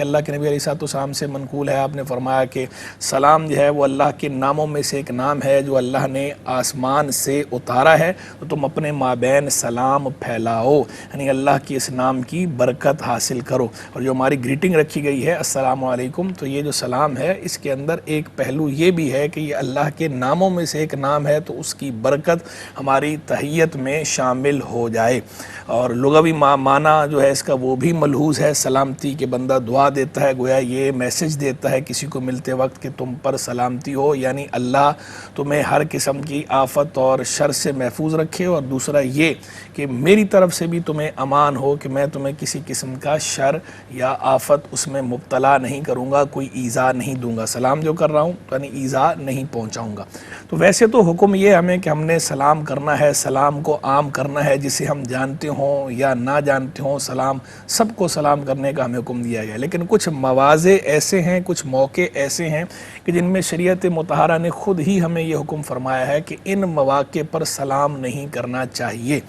اللہ کے نبی علیہ الصلوۃ والسلام سے منقول ہے، آپ نے فرمایا کہ سلام جو ہے وہ اللہ کے ناموں میں سے ایک نام ہے جو اللہ نے آسمان سے اتارا ہے، تو تم اپنے مابین سلام پھیلاؤ، یعنی اللہ کی اس نام کی برکت حاصل کرو۔ اور جو ہماری گریٹنگ رکھی گئی ہے السلام علیکم، تو یہ جو سلام ہے اس کے اندر ایک پہلو یہ بھی ہے کہ یہ اللہ کے ناموں میں سے ایک نام ہے، تو اس کی برکت ہماری تحیت میں شامل ہو جائے۔ اور لغوی معنی جو ہے اس کا وہ بھی ملحوظ ہے، سلامتی کہ بندہ دعا دیتا ہے، گویا یہ میسج دیتا ہے کسی کو ملتے وقت کہ تم پر سلامتی ہو، یعنی اللہ تمہیں ہر قسم کی آفت اور شر سے محفوظ رکھے، اور دوسرا یہ کہ میری طرف سے بھی تمہیں امان ہو کہ میں تمہیں کسی قسم کا شر یا آفت اس میں مبتلا نہیں کروں گا، کوئی ایذا نہیں دوں گا، سلام جو کر رہا ہوں یعنی ایذا نہیں پہنچاؤں گا۔ تو ویسے تو حکم یہ ہمیں کہ ہم نے سلام کرنا ہے، سلام کو عام کرنا ہے، جسے ہم جانتے ہوں یا نہ جانتے ہوں، سلام سب کو سلام کرنے کا ہمیں حکم دیا گیا، لیکن کچھ مواضع ایسے ہیں، کچھ موقع ایسے ہیں کہ جن میں شریعت مطہرہ نے خود ہی ہمیں یہ حکم فرمایا ہے کہ ان مواقع پر سلام نہیں کرنا چاہیے۔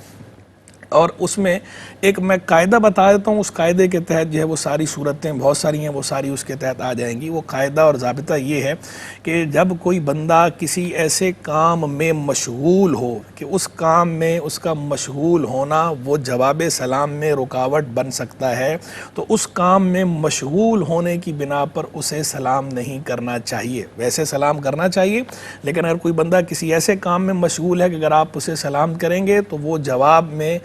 اور اس میں ایک میں قاعدہ بتا دیتا ہوں، اس قاعدے کے تحت جو ہے وہ ساری صورتیں بہت ساری ہیں، وہ ساری اس کے تحت آ جائیں گی۔ وہ قاعدہ اور ضابطہ یہ ہے کہ جب کوئی بندہ کسی ایسے کام میں مشغول ہو کہ اس کام میں اس کا مشغول ہونا وہ جواب سلام میں رکاوٹ بن سکتا ہے، تو اس کام میں مشغول ہونے کی بنا پر اسے سلام نہیں کرنا چاہیے۔ ویسے سلام کرنا چاہیے، لیکن اگر کوئی بندہ کسی ایسے کام میں مشغول ہے کہ اگر آپ اسے سلام کریں گے تو وہ جواب میں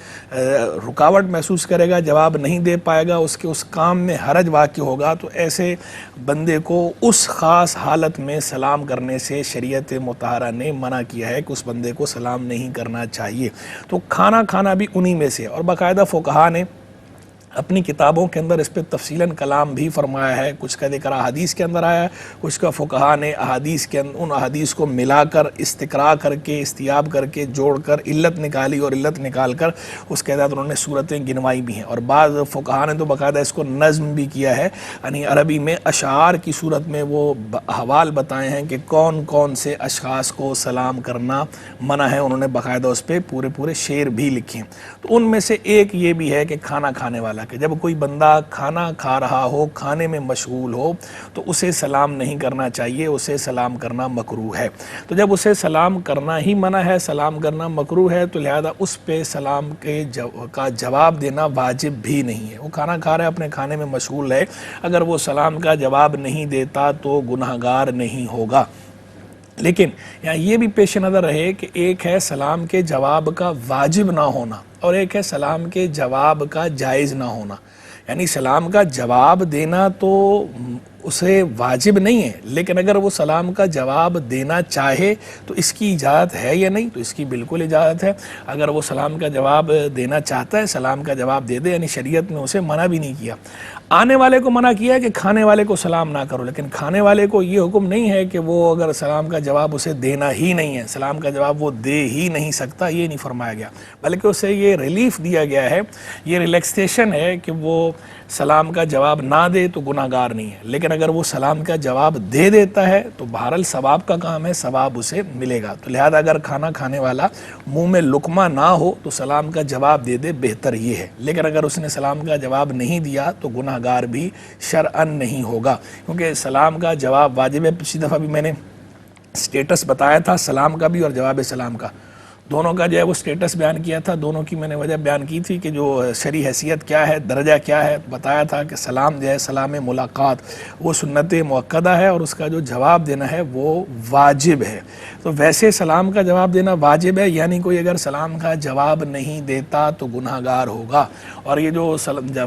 رکاوٹ محسوس کرے گا، جواب نہیں دے پائے گا، اس کے اس کام میں حرج واقع ہوگا، تو ایسے بندے کو اس خاص حالت میں سلام کرنے سے شریعت مطہرہ نے منع کیا ہے کہ اس بندے کو سلام نہیں کرنا چاہیے۔ تو کھانا کھانا بھی انہی میں سے، اور باقاعدہ فقہا نے اپنی کتابوں کے اندر اس پہ تفصیلاً کلام بھی فرمایا ہے، کچھ کا ذکر احادیث کے اندر آیا ہے، کچھ کا فقہا نے احادیث کے ان احادیث کو ملا کر استقراء کر کے استیاب کر کے جوڑ کر علت نکالی، اور علت نکال کر اس کے بعد انہوں نے صورتیں گنوائی بھی ہیں، اور بعض فقہا نے تو باقاعدہ اس کو نظم بھی کیا ہے، یعنی عربی میں اشعار کی صورت میں وہ حوال بتائے ہیں کہ کون کون سے اشخاص کو سلام کرنا منع ہے، انہوں نے باقاعدہ اس پہ پورے شعر بھی لکھے ہیں۔ تو ان میں سے ایک یہ بھی ہے کہ کھانا کھانے والا، کہ جب کوئی بندہ کھانا کھا رہا ہو، کھانے میں مشغول ہو، تو اسے سلام نہیں کرنا چاہیے، اسے سلام کرنا مکروہ ہے۔ تو جب اسے سلام کرنا ہی منع ہے، سلام کرنا مکروہ ہے، تو لہذا اس پہ سلام کا جواب دینا واجب بھی نہیں ہے۔ وہ کھانا کھا رہا ہے، اپنے کھانے میں مشغول ہے، اگر وہ سلام کا جواب نہیں دیتا تو گناہگار نہیں ہوگا۔ لیکن یہاں یہ بھی پیش نظر رہے کہ ایک ہے سلام کے جواب کا واجب نہ ہونا، اور ایک ہے سلام کے جواب کا جائز نہ ہونا۔ یعنی سلام کا جواب دینا تو اسے واجب نہیں ہے، لیکن اگر وہ سلام کا جواب دینا چاہے تو اس کی اجازت ہے یا نہیں؟ تو اس کی بالکل اجازت ہے۔ اگر وہ سلام کا جواب دینا چاہتا ہے، سلام کا جواب دے دے، یعنی شریعت نے اسے منع بھی نہیں کیا۔ آنے والے کو منع کیا ہے کہ کھانے والے کو سلام نہ کرو، لیکن کھانے والے کو یہ حکم نہیں ہے کہ وہ اگر سلام کا جواب اسے دینا ہی نہیں ہے، سلام کا جواب وہ دے ہی نہیں سکتا، یہ نہیں فرمایا گیا، بلکہ اسے یہ ریلیف دیا گیا ہے، یہ ریلیکسیشن ہے کہ وہ سلام کا جواب نہ دے تو گناہ گار نہیں ہے، لیکن اگر وہ سلام کا جواب دے دیتا ہے تو بہرحال ثواب کا کام ہے، ثواب اسے ملے گا۔ تو لہذا اگر کھانا کھانے والا منہ میں لقمہ نہ ہو تو سلام کا جواب دے دے، بہتر یہ ہے، لیکن اگر اس نے سلام کا جواب نہیں دیا تو گناہ گار بھی شرعاً نہیں ہوگا، کیونکہ سلام کا جواب واجب ہے۔ پچھلی دفعہ بھی میں نے سٹیٹس بتایا تھا سلام کا بھی اور جواب سلام کا، دونوں کا جو ہے وہ سٹیٹس بیان کیا تھا، دونوں کی میں نے وجہ بیان کی تھی کہ جو شرعی حیثیت کیا ہے، درجہ کیا ہے، بتایا تھا کہ سلام جو ہے سلام ملاقات وہ سنت مؤکدہ ہے، اور اس کا جو جواب دینا ہے وہ واجب ہے۔ تو ویسے سلام کا جواب دینا واجب ہے، یعنی کوئی اگر سلام کا جواب نہیں دیتا تو گناہ گار ہوگا، اور یہ جو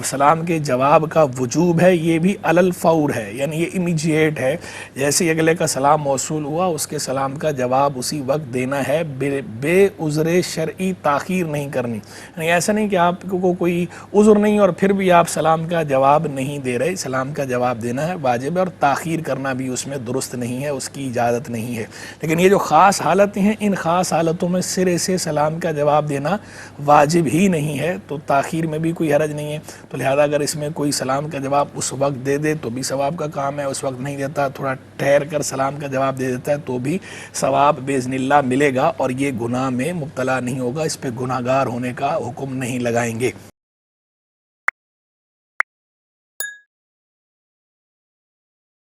سلام کے جواب کا وجوب ہے یہ بھی علی الفور ہے، یعنی یہ امیجیٹ ہے، جیسے ہی اگلے کا سلام موصول ہوا اس کے سلام کا جواب اسی وقت دینا ہے، بے عذر شرعی تاخیر نہیں کرنی، یعنی ایسا نہیں کہ آپ کو کوئی عذر نہیں اور پھر بھی آپ سلام کا جواب نہیں دے رہے، سلام کا جواب دینا ہے، واجب ہے، اور تاخیر کرنا بھی اس میں درست نہیں ہے، اس کی اجازت نہیں ہے۔ لیکن یہ جو خاص حالتیں ہیں، ان خاص حالتوں میں سرے سے سلام کا جواب دینا واجب ہی نہیں ہے، تو تاخیر میں بھی کوئی حرج نہیں ہے۔ تو لہذا اگر اس میں کوئی سلام کا جواب اس وقت دے دے تو بھی ثواب کا کام ہے، اس وقت نہیں دیتا، تھوڑا ٹھہر کر سلام کا جواب دے دیتا ہے تو بھی ثواب باذن اللہ ملے گا، اور یہ گناہ میں مبتلا نہیں ہوگا، اس پہ گناہ گار ہونے کا حکم نہیں لگائیں گے۔